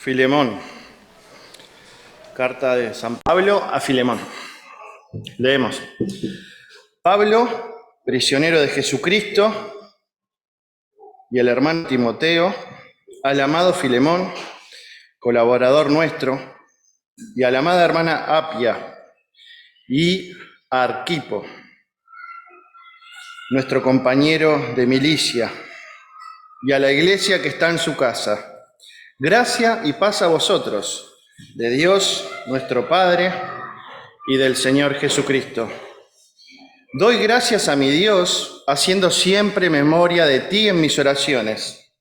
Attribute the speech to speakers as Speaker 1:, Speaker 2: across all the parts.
Speaker 1: Filemón. Carta de San Pablo a Filemón. Leemos. Pablo, prisionero de Jesucristo, y el hermano Timoteo, al amado Filemón, colaborador nuestro, y a la amada hermana Apia y a Arquipo, nuestro compañero de milicia, y a la iglesia que está en su casa. Gracia y paz a vosotros, de Dios nuestro Padre y del Señor Jesucristo. Doy gracias a mi Dios, haciendo siempre memoria de ti en mis oraciones,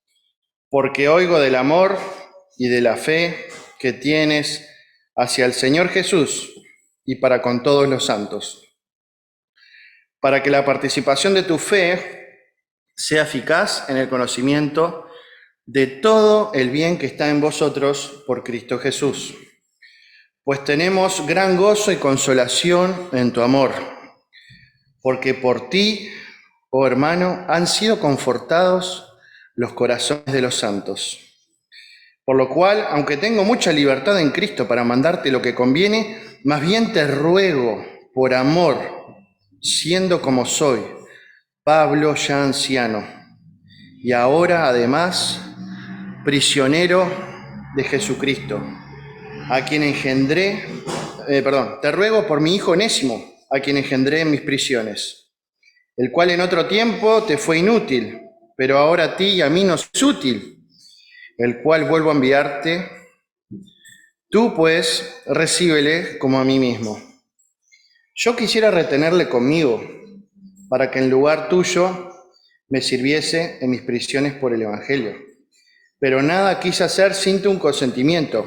Speaker 1: porque oigo del amor y de la fe que tienes hacia el Señor Jesús y para con todos los santos, para que la participación de tu fe sea eficaz en el conocimiento de todo el bien que está en vosotros por Cristo Jesús. Pues tenemos gran gozo y consolación en tu amor, porque por ti, oh hermano, han sido confortados los corazones de los santos. Por lo cual, aunque tengo mucha libertad en Cristo para mandarte lo que conviene, más bien te ruego, por amor, siendo como soy, Pablo ya anciano, y ahora además prisionero de Jesucristo, a quien te ruego por mi hijo Onésimo, a quien engendré en mis prisiones, el cual en otro tiempo te fue inútil, pero ahora a ti y a mí nos es útil, el cual vuelvo a enviarte. Tú, pues, recíbele como a mí mismo. Yo quisiera retenerle conmigo, para que en lugar tuyo me sirviese en mis prisiones por el Evangelio. Pero nada quise hacer sin tu consentimiento,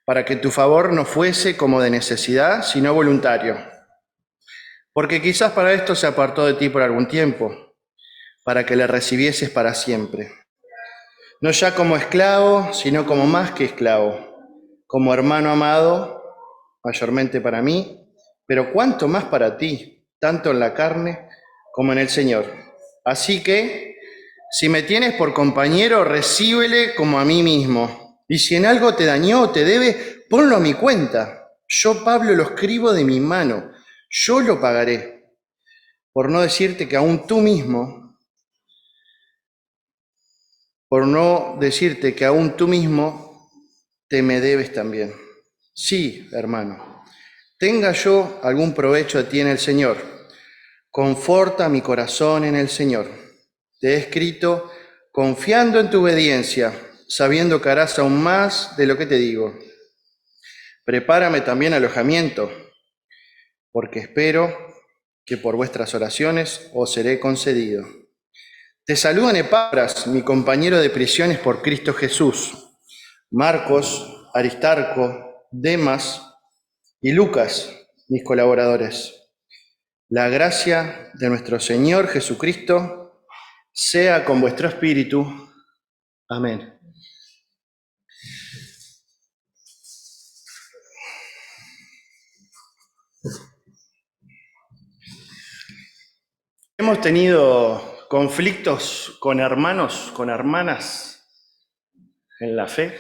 Speaker 1: para que tu favor no fuese como de necesidad, sino voluntario. Porque quizás para esto se apartó de ti por algún tiempo, para que le recibieses para siempre. No ya como esclavo, sino como más que esclavo, como hermano amado, mayormente para mí, pero cuánto más para ti, tanto en la carne como en el Señor. Así que, si me tienes por compañero, recíbele como a mí mismo. Y si en algo te dañó o te debe, ponlo a mi cuenta. Yo, Pablo, lo escribo de mi mano. Yo lo pagaré. Por no decirte que aún tú mismo te me debes también. Sí, hermano, tenga yo algún provecho de ti en el Señor. Conforta mi corazón en el Señor. Te he escrito confiando en tu obediencia, sabiendo que harás aún más de lo que te digo. Prepárame también alojamiento, porque espero que por vuestras oraciones os seré concedido. Te saludan Epafras, mi compañero de prisiones por Cristo Jesús, Marcos, Aristarco, Demas y Lucas, mis colaboradores. La gracia de nuestro Señor Jesucristo sea con vuestro espíritu. Amén. Hemos tenido conflictos con hermanos, con hermanas en la fe.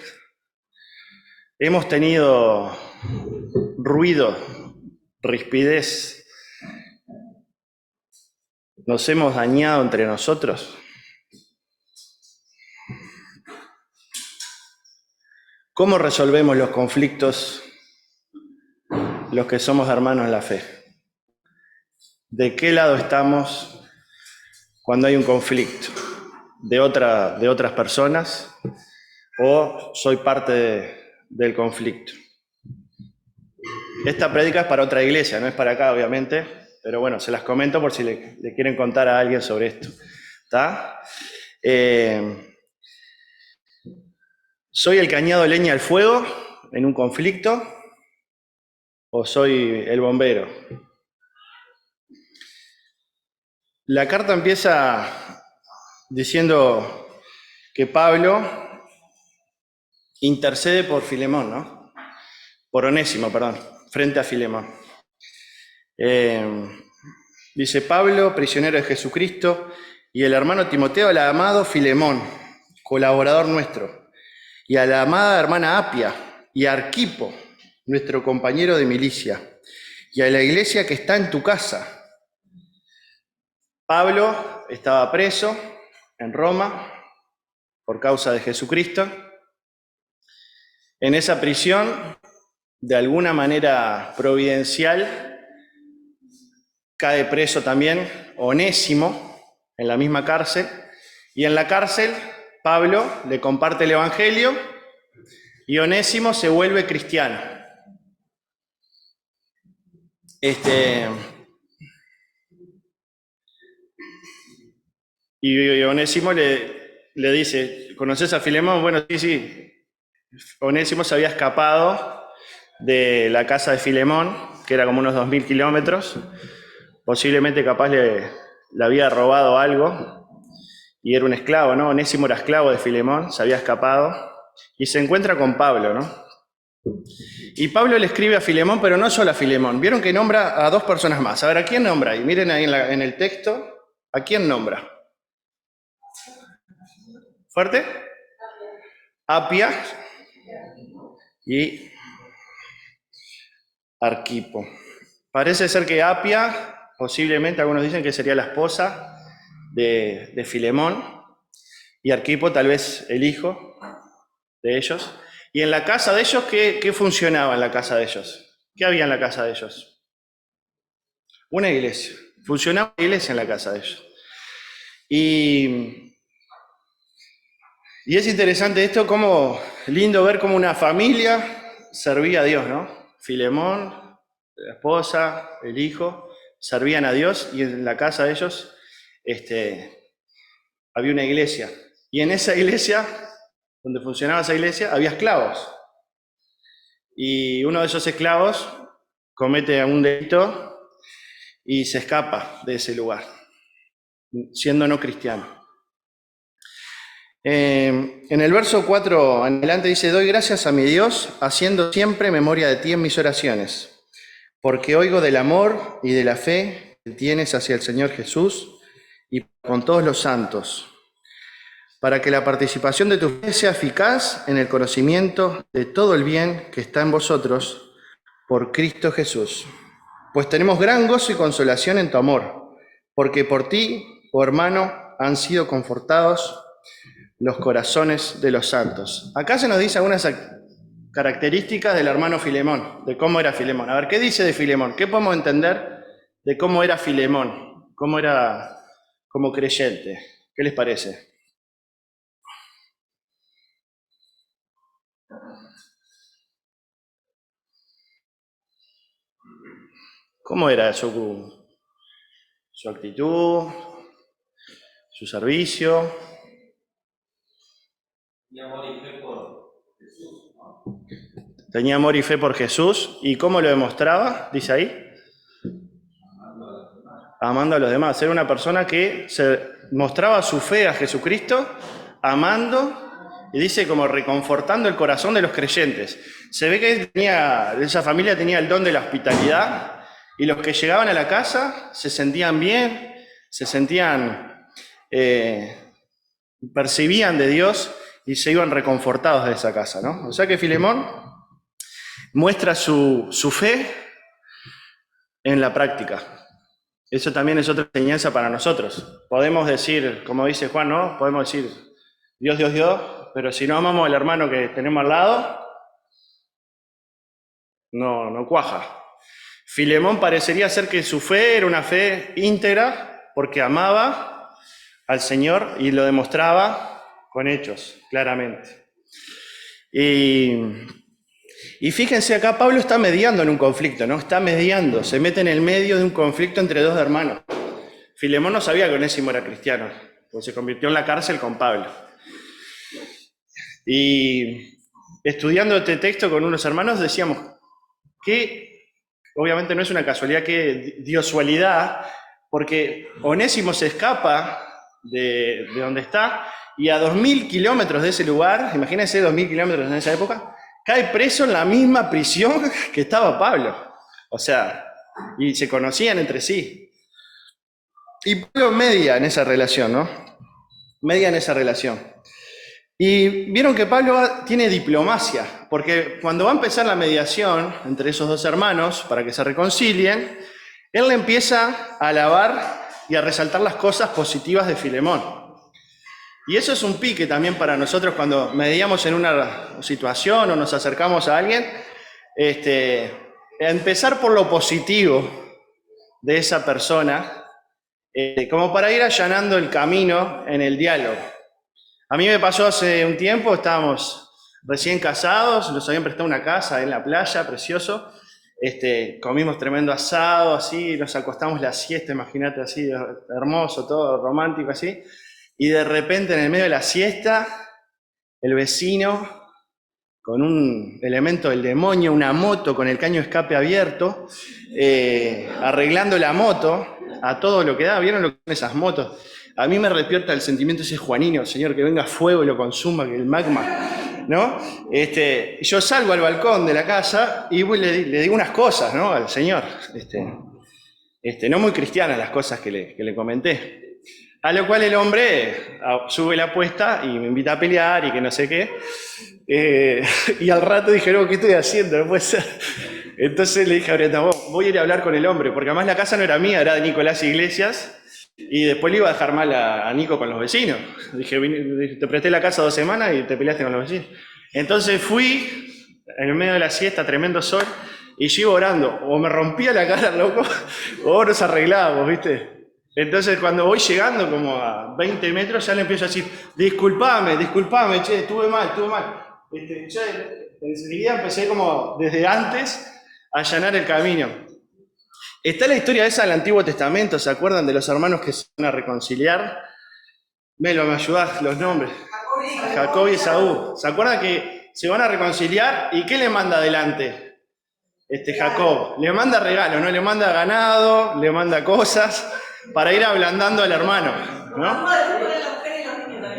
Speaker 1: Hemos tenido ruido, rispidez. Nos hemos dañado entre nosotros. ¿Cómo resolvemos los conflictos los que somos hermanos en la fe? ¿De qué lado estamos cuando hay un conflicto? ¿De otras personas? ¿O soy parte del conflicto? Esta prédica es para otra iglesia, no es para acá, obviamente, pero bueno, se las comento por si le quieren contar a alguien sobre esto. ¿Está? ¿Soy el que añado leña al fuego en un conflicto o soy el bombero? La carta empieza diciendo que Pablo intercede por Filemón, ¿no? Por Onésimo, perdón, frente a Filemón. Dice Pablo, prisionero de Jesucristo, y el hermano Timoteo, el amado Filemón, colaborador nuestro, y a la amada hermana Apia, y a Arquipo, nuestro compañero de milicia, y a la iglesia que está en tu casa. Pablo estaba preso en Roma por causa de Jesucristo. En esa prisión, de alguna manera providencial, cae preso también Onésimo en la misma cárcel, y en la cárcel Pablo le comparte el Evangelio y Onésimo se vuelve cristiano. Y Onésimo le dice, ¿conoces a Filemón? Bueno, sí. Onésimo se había escapado de la casa de Filemón, que era como unos 2000 kilómetros. Posiblemente capaz le había robado algo y era un esclavo, ¿no? Onésimo era esclavo de Filemón, se había escapado y se encuentra con Pablo, ¿no? Y Pablo le escribe a Filemón, pero no solo a Filemón. Vieron que nombra a 2 personas más. A ver, ¿a quién nombra? Y miren ahí en el texto, ¿a quién nombra? ¿Fuerte? Apia y Arquipo. Parece ser que Apia, posiblemente algunos dicen que sería la esposa de Filemón, y Arquipo tal vez el hijo de ellos. Y en la casa de ellos, ¿qué funcionaba en la casa de ellos? ¿Qué había en la casa de ellos? Una iglesia. Funcionaba una iglesia en la casa de ellos. Y es interesante esto, como lindo ver cómo una familia servía a Dios, ¿no? Filemón, la esposa, el hijo, servían a Dios, y en la casa de ellos había una iglesia. Y en esa iglesia, donde funcionaba esa iglesia, había esclavos. Y uno de esos esclavos comete un delito y se escapa de ese lugar, siendo no cristiano. En el verso 4 en adelante dice: doy gracias a mi Dios, haciendo siempre memoria de ti en mis oraciones, porque oigo del amor y de la fe que tienes hacia el Señor Jesús y con todos los santos, para que la participación de tu fe sea eficaz en el conocimiento de todo el bien que está en vosotros por Cristo Jesús. Pues tenemos gran gozo y consolación en tu amor, porque por ti, oh hermano, han sido confortados los corazones de los santos. Acá se nos dice algunas características del hermano Filemón, de cómo era Filemón. A ver, ¿qué dice de Filemón? ¿Qué podemos entender de cómo era Filemón? ¿Cómo era como creyente? ¿Qué les parece? ¿Cómo era su actitud, su servicio?
Speaker 2: Tenía amor y fe por Jesús, ¿no?
Speaker 1: Tenía amor y fe por Jesús. ¿Y cómo lo demostraba? Dice ahí. Amando a los demás. Era una persona que se mostraba su fe a Jesucristo, amando, y dice como reconfortando el corazón de los creyentes. Se ve que esa familia tenía el don de la hospitalidad, y los que llegaban a la casa se sentían bien, se sentían, percibían de Dios y se iban reconfortados de esa casa, ¿no? O sea que Filemón muestra su fe en la práctica. Eso también es otra enseñanza para nosotros. Podemos decir, como dice Juan, ¿no? Podemos decir, Dios, Dios, Dios, pero si no amamos al hermano que tenemos al lado, no cuaja. Filemón parecería ser que su fe era una fe íntegra porque amaba al Señor y lo demostraba con hechos, claramente. Y fíjense acá, Pablo está mediando en un conflicto, ¿no? Está mediando, se mete en el medio de un conflicto entre 2 hermanos. Filemón no sabía que Onésimo era cristiano, pues se convirtió en la cárcel con Pablo. Y estudiando este texto con unos hermanos decíamos que obviamente no es una casualidad, que diosualidad, porque Onésimo se escapa de donde está y a 2000 kilómetros de ese lugar, imagínense 2000 kilómetros en esa época, cae preso en la misma prisión que estaba Pablo. O sea, y se conocían entre sí. Y Pablo media en esa relación, ¿no? Media en esa relación. Y vieron que Pablo tiene diplomacia, porque cuando va a empezar la mediación entre esos dos hermanos para que se reconcilien, él le empieza a alabar y a resaltar las cosas positivas de Filemón. Y eso es un pique también para nosotros cuando mediamos en una situación o nos acercamos a alguien, empezar por lo positivo de esa persona, como para ir allanando el camino en el diálogo. A mí me pasó hace un tiempo, estábamos recién casados, nos habían prestado una casa en la playa, precioso, comimos tremendo asado, así, nos acostamos la siesta, imagínate así, hermoso, todo romántico así, y de repente en el medio de la siesta, el vecino, con un elemento del demonio, una moto con el caño de escape abierto, arreglando la moto a todo lo que da. ¿Vieron lo que son esas motos? A mí me despierta el sentimiento ese juanino, Señor, que venga fuego y lo consuma, que el magma, ¿no? Yo salgo al balcón de la casa y le digo unas cosas, ¿no? Al Señor, no muy cristianas las cosas que le comenté. A lo cual el hombre sube la apuesta y me invita a pelear y que no sé qué. Y al rato dije, no, ¿qué estoy haciendo? No puede ser. Entonces le dije a Brenda, voy a ir a hablar con el hombre, porque además la casa no era mía, era de Nicolás Iglesias, y después le iba a dejar mal a Nico con los vecinos. Dije, te presté la casa 2 semanas y te peleaste con los vecinos. Entonces fui, en el medio de la siesta, tremendo sol, y yo iba orando, o me rompía la cara, loco, o nos arreglábamos, ¿viste? Entonces cuando voy llegando como a 20 metros ya le empiezo a decir, disculpame, che, estuve mal. Ya enseguida empecé como desde antes a allanar el camino. Está la historia esa del Antiguo Testamento, ¿se acuerdan de los hermanos que se van a reconciliar? Melo, ¿me ayudás los nombres? Jacob y Esaú. ¿Se acuerdan que se van a reconciliar y qué le manda adelante? Jacob. Le manda regalo, ¿no? Le manda ganado, le manda cosas para ir ablandando al hermano, ¿no?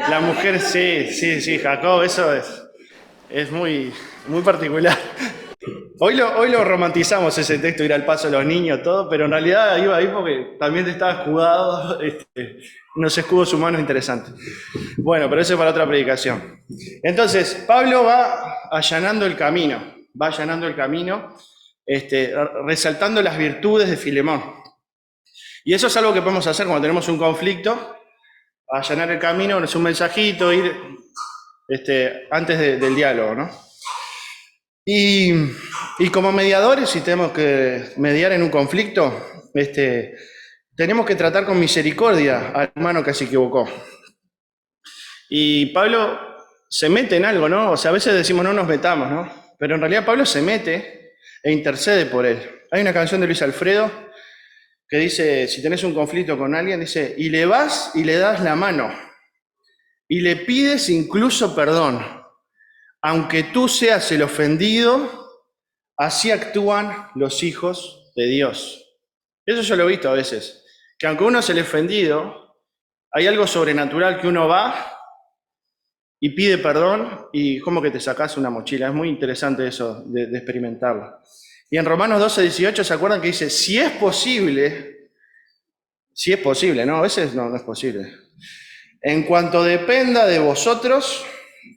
Speaker 1: La mujer, sí, Jacob, eso es muy, muy particular. Hoy lo romantizamos ese texto, ir al paso de los niños, todo, pero en realidad iba ahí porque también estaba escudado, unos escudos humanos interesantes. Bueno, pero eso es para otra predicación. Entonces, Pablo va allanando el camino, resaltando las virtudes de Filemón. Y eso es algo que podemos hacer cuando tenemos un conflicto, allanar el camino, es un mensajito, ir antes del diálogo, ¿no? Y como mediadores, si tenemos que mediar en un conflicto, tenemos que tratar con misericordia al hermano que se equivocó. Y Pablo se mete en algo, ¿no? O sea, a veces decimos no nos metamos, ¿no? Pero en realidad Pablo se mete e intercede por él. Hay una canción de Luis Alfredo que dice, si tenés un conflicto con alguien, dice, y le vas y le das la mano, y le pides incluso perdón, aunque tú seas el ofendido, así actúan los hijos de Dios. Eso yo lo he visto a veces, que aunque uno es el ofendido, hay algo sobrenatural que uno va y pide perdón y como que te sacás una mochila. Es muy interesante eso de experimentarlo. Y en Romanos 12:18, ¿se acuerdan que dice, si es posible, ¿no? A veces no es posible. En cuanto dependa de vosotros,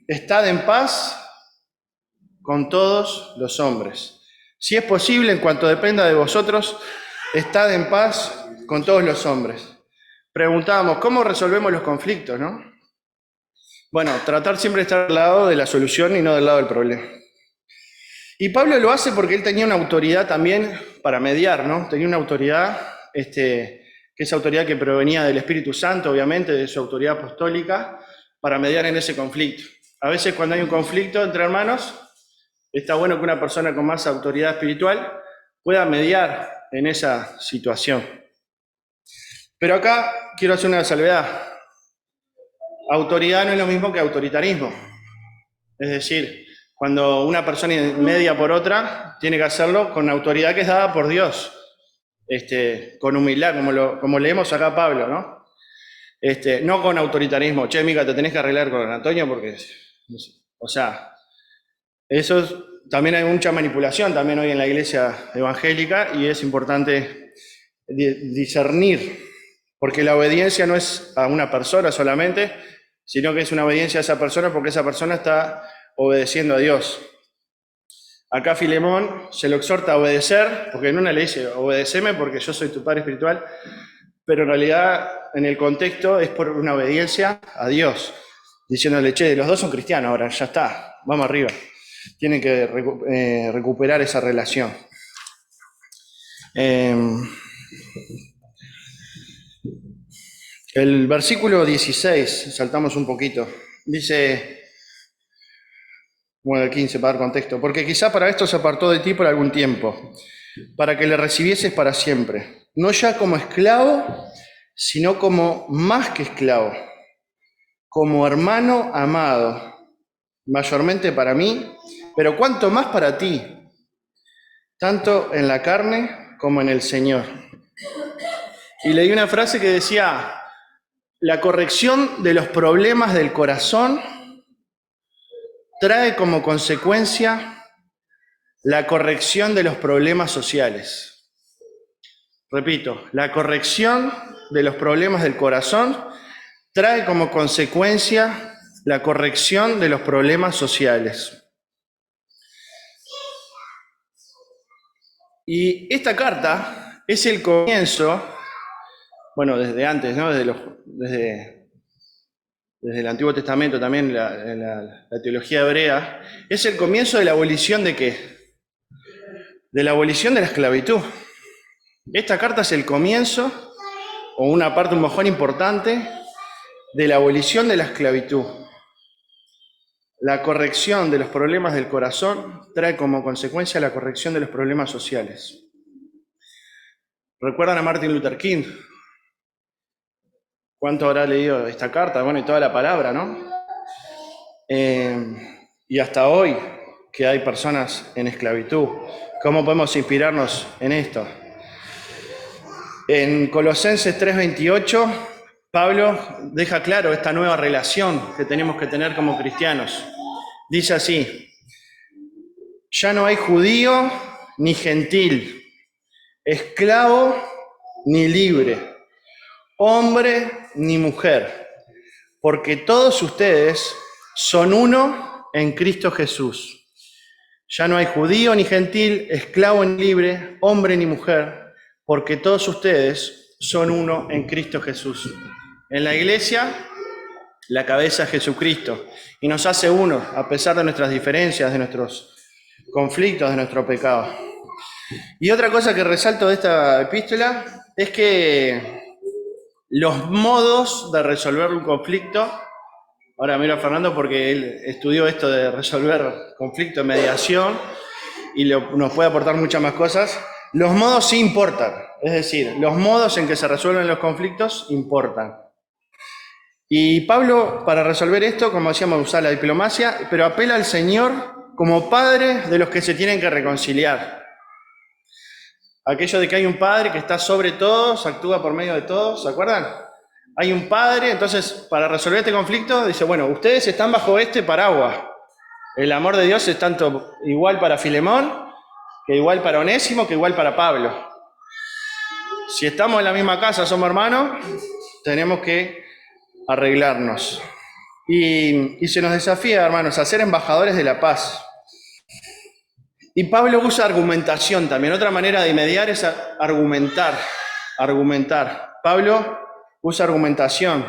Speaker 1: estad en paz con todos los hombres. Si es posible, en cuanto dependa de vosotros, estad en paz con todos los hombres. Preguntábamos, ¿cómo resolvemos los conflictos, no? Bueno, tratar siempre de estar al lado de la solución y no del lado del problema. Y Pablo lo hace porque él tenía una autoridad también para mediar, ¿no? Tenía una autoridad, que es autoridad que provenía del Espíritu Santo, obviamente, de su autoridad apostólica, para mediar en ese conflicto. A veces cuando hay un conflicto entre hermanos, está bueno que una persona con más autoridad espiritual pueda mediar en esa situación. Pero acá quiero hacer una salvedad. Autoridad no es lo mismo que autoritarismo. Es decir, cuando una persona media por otra, tiene que hacerlo con autoridad que es dada por Dios, con humildad, como leemos acá a Pablo, ¿no? No con autoritarismo. Che, Mica, te tenés que arreglar con Antonio porque, o sea, también hay mucha manipulación también hoy en la iglesia evangélica y es importante discernir, porque la obediencia no es a una persona solamente, sino que es una obediencia a esa persona porque esa persona está obedeciendo a Dios. Acá Filemón se lo exhorta a obedecer, porque en una le dice, obedéceme porque yo soy tu padre espiritual, pero en realidad en el contexto es por una obediencia a Dios, diciéndole, che, los dos son cristianos ahora, ya está, vamos arriba. Tienen que recuperar esa relación. El versículo 16, saltamos un poquito, dice, bueno, el 15 para dar contexto, porque quizá para esto se apartó de ti por algún tiempo, para que le recibieses para siempre, no ya como esclavo, sino como más que esclavo, como hermano amado, mayormente para mí, pero cuanto más para ti, tanto en la carne como en el Señor. Y leí una frase que decía, la corrección de los problemas del corazón trae como consecuencia la corrección de los problemas sociales. Repito, la corrección de los problemas del corazón trae como consecuencia la corrección de los problemas sociales. Y esta carta es el comienzo, bueno, desde antes, ¿no? Desde el Antiguo Testamento también, la teología hebrea, es el comienzo de la abolición ¿de qué? De la abolición de la esclavitud. Esta carta es el comienzo, o una parte, un mojón importante, de la abolición de la esclavitud. La corrección de los problemas del corazón trae como consecuencia la corrección de los problemas sociales. ¿Recuerdan a Martin Luther King? ¿Cuánto habrá leído esta carta? Bueno, y toda la palabra, ¿no? Y hasta hoy, que hay personas en esclavitud, ¿cómo podemos inspirarnos en esto? En Colosenses 3:28, Pablo deja claro esta nueva relación que tenemos que tener como cristianos. Dice así, ya no hay judío ni gentil, esclavo ni libre, hombre ni mujer, porque todos ustedes son uno en Cristo Jesús. Ya no hay judío ni gentil, esclavo ni libre, hombre ni mujer, porque todos ustedes son uno en Cristo Jesús. En la iglesia, la cabeza es Jesucristo, y nos hace uno, a pesar de nuestras diferencias, de nuestros conflictos, de nuestro pecado. Y otra cosa que resalto de esta epístola es que los modos de resolver un conflicto, ahora miro a Fernando porque él estudió esto de resolver conflicto en mediación y nos puede aportar muchas más cosas, los modos sí importan, es decir, los modos en que se resuelven los conflictos importan. Y Pablo, para resolver esto, como decíamos, usa la diplomacia, pero apela al Señor como Padre de los que se tienen que reconciliar. Aquello de que hay un Padre que está sobre todos, actúa por medio de todos, ¿se acuerdan? Hay un Padre, entonces, para resolver este conflicto, dice, bueno, ustedes están bajo este paraguas. El amor de Dios es tanto igual para Filemón, que igual para Onésimo, que igual para Pablo. Si estamos en la misma casa, somos hermanos, tenemos que arreglarnos. Y se nos desafía, hermanos, a ser embajadores de la paz. Y Pablo usa argumentación también. Otra manera de mediar es argumentar. Pablo usa argumentación,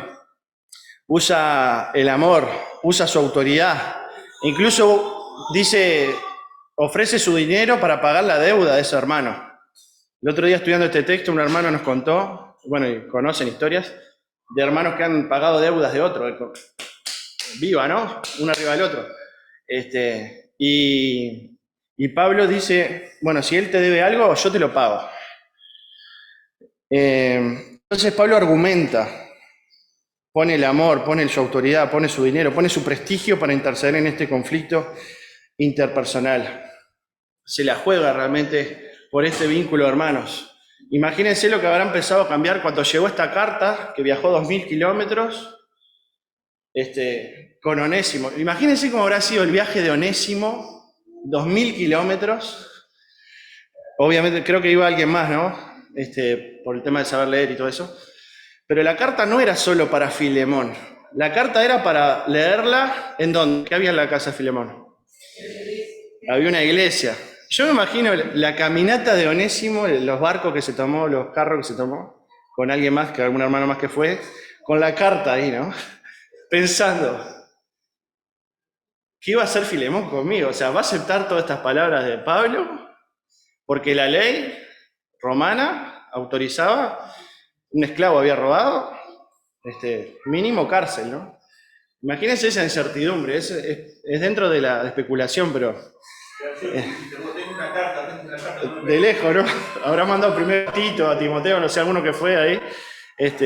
Speaker 1: usa el amor, usa su autoridad. Incluso dice, ofrece su dinero para pagar la deuda de ese hermano. El otro día estudiando este texto, un hermano nos contó, bueno, y conocen historias de hermanos que han pagado deudas de otro. Viva, ¿no? Uno arriba del otro. Y Pablo dice, bueno, si él te debe algo, yo te lo pago. Entonces Pablo argumenta, pone el amor, pone su autoridad, pone su dinero, pone su prestigio para interceder en este conflicto interpersonal. Se la juega realmente por este vínculo, hermanos. Imagínense lo que habrá empezado a cambiar cuando llegó esta carta, que viajó 2000 kilómetros, con Onésimo. Imagínense cómo habrá sido el viaje de Onésimo, 2000 kilómetros. Obviamente creo que iba alguien más, ¿no? Por el tema de saber leer y todo eso. Pero la carta no era solo para Filemón. La carta era para leerla, ¿en dónde? ¿Qué había en la casa de Filemón? Había una iglesia. Yo me imagino la caminata de Onésimo, los barcos que se tomó, los carros que se tomó, con alguien más, que algún hermano más que fue, con la carta ahí, ¿no? Pensando, ¿qué iba a hacer Filemón conmigo? O sea, ¿va a aceptar todas estas palabras de Pablo? Porque la ley romana autorizaba, un esclavo había robado, mínimo cárcel, ¿no? Imagínense esa incertidumbre, es dentro de la especulación, pero
Speaker 2: Tengo una carta.
Speaker 1: de lejos, ¿no? Habrá mandado primero a Tito, a Timoteo, no sé, alguno que fue ahí,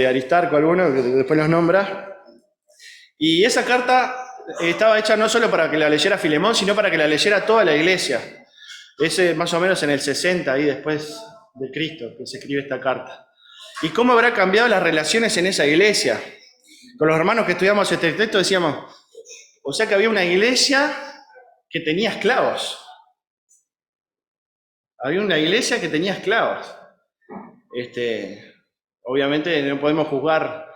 Speaker 1: Aristarco, alguno, que después los nombra. Y esa carta estaba hecha no solo para que la leyera Filemón, sino para que la leyera toda la iglesia. Ese más o menos en el 60, ahí después de Cristo, que se escribe esta carta. ¿Y cómo habrá cambiado las relaciones en esa iglesia? Con los hermanos que estudiamos este texto decíamos, o sea que había una iglesia que tenía esclavos. Había una iglesia que tenía esclavos. Obviamente no podemos juzgar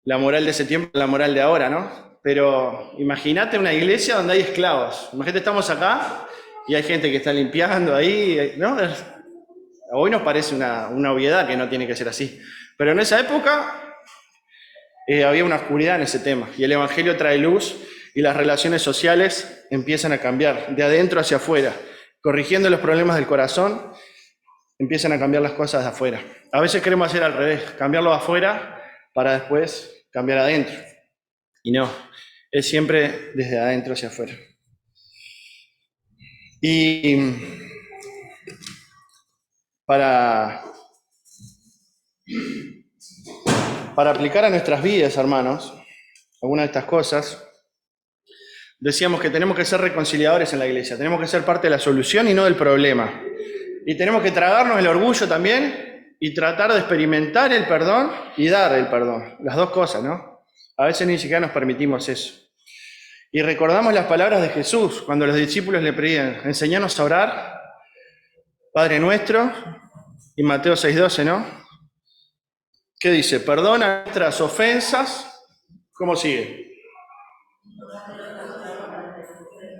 Speaker 1: la moral de ese tiempo con la moral de ahora, ¿no? Pero imagínate una iglesia donde hay esclavos. Imagínate, estamos acá y hay gente que está limpiando ahí, ¿no? Hoy nos parece una obviedad que no tiene que ser así. Pero en esa época había una oscuridad en ese tema. Y el Evangelio trae luz y las relaciones sociales empiezan a cambiar de adentro hacia afuera. Corrigiendo los problemas del corazón, empiezan a cambiar las cosas de afuera. A veces queremos hacer al revés, cambiarlo de afuera para después cambiar adentro. Y no, es siempre desde adentro hacia afuera. Y para aplicar a nuestras vidas, hermanos, algunas de estas cosas, decíamos que tenemos que ser reconciliadores en la iglesia, tenemos que ser parte de la solución y no del problema. Y tenemos que tragarnos el orgullo también y tratar de experimentar el perdón y dar el perdón. Las dos cosas, ¿no? A veces ni siquiera nos permitimos eso. Y recordamos las palabras de Jesús cuando los discípulos le pedían, enséñanos a orar, Padre nuestro, y Mateo 6:12, ¿no? ¿Qué dice? Perdona nuestras ofensas. ¿Cómo sigue?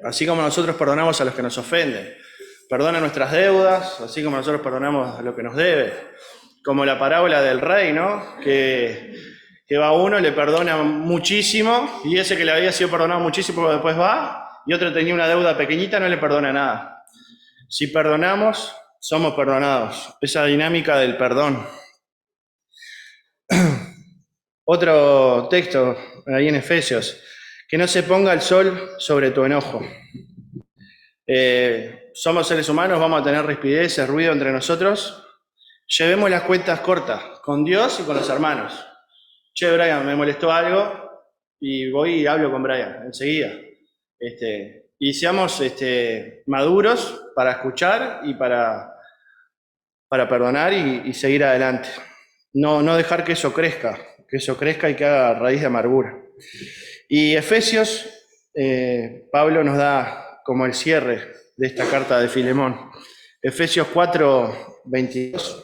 Speaker 1: Así como nosotros perdonamos a los que nos ofenden. Perdona nuestras deudas, así como nosotros perdonamos a lo que nos debe. Como la parábola del rey, ¿no? Que va uno, le perdona muchísimo, y ese que le había sido perdonado muchísimo después va, y otro tenía una deuda pequeñita, no le perdona nada. Si perdonamos, somos perdonados. Esa dinámica del perdón. Otro texto ahí en Efesios, que no se ponga el sol sobre tu enojo. Somos seres humanos, vamos a tener rispideces, ruido entre nosotros. Llevemos las cuentas cortas con Dios y con los hermanos. Che, Brian, me molestó algo y voy y hablo con Brian enseguida. Y seamos maduros para escuchar y para perdonar y seguir adelante. No dejar que eso crezca y que haga raíz de amargura. Y Efesios, Pablo nos da como el cierre de esta carta de Filemón. Efesios 4:22,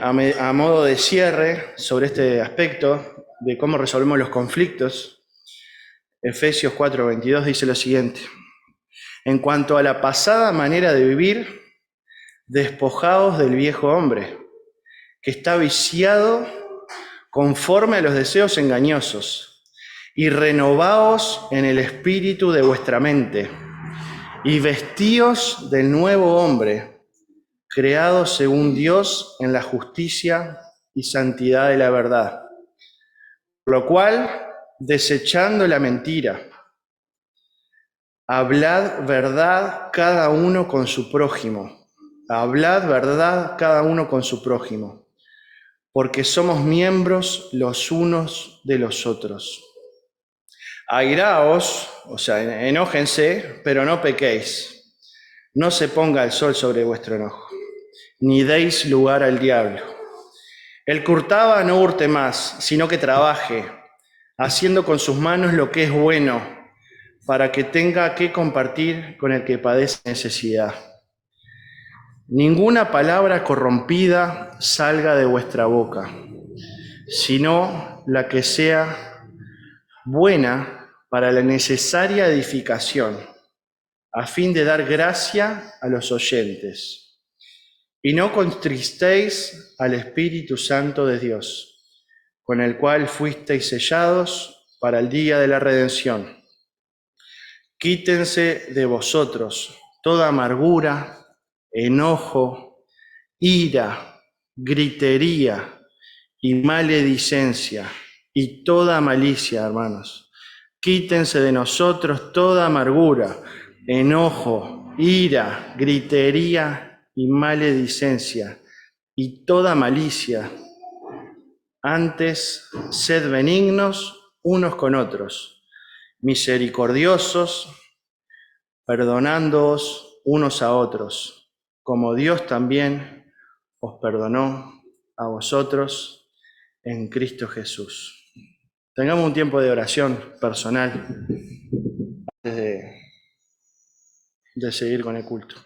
Speaker 1: a modo de cierre sobre este aspecto de cómo resolvemos los conflictos. Efesios 4:22 dice lo siguiente: en cuanto a la pasada manera de vivir, despojaos del viejo hombre, que está viciado conforme a los deseos engañosos, y renovaos en el espíritu de vuestra mente, y vestíos del nuevo hombre, creado según Dios en la justicia y santidad de la verdad. Por lo cual, desechando la mentira, hablad verdad cada uno con su prójimo. Hablad verdad cada uno con su prójimo, porque somos miembros los unos de los otros. Airaos, o sea, enójense, pero no pequéis. No se ponga el sol sobre vuestro enojo, ni deis lugar al diablo. El que hurtaba no hurte más, sino que trabaje, haciendo con sus manos lo que es bueno, para que tenga que compartir con el que padece necesidad. Ninguna palabra corrompida salga de vuestra boca, sino la que sea buena para la necesaria edificación, a fin de dar gracia a los oyentes. Y no contristéis al Espíritu Santo de Dios, con el cual fuisteis sellados para el día de la redención. Quítense de vosotros toda amargura, enojo, ira, gritería y maledicencia y toda malicia, hermanos. Quítense de nosotros toda amargura, enojo, ira, gritería y maledicencia y toda malicia. Antes, sed benignos unos con otros, misericordiosos, perdonándoos unos a otros, como Dios también os perdonó a vosotros en Cristo Jesús. Tengamos un tiempo de oración personal antes de seguir con el culto.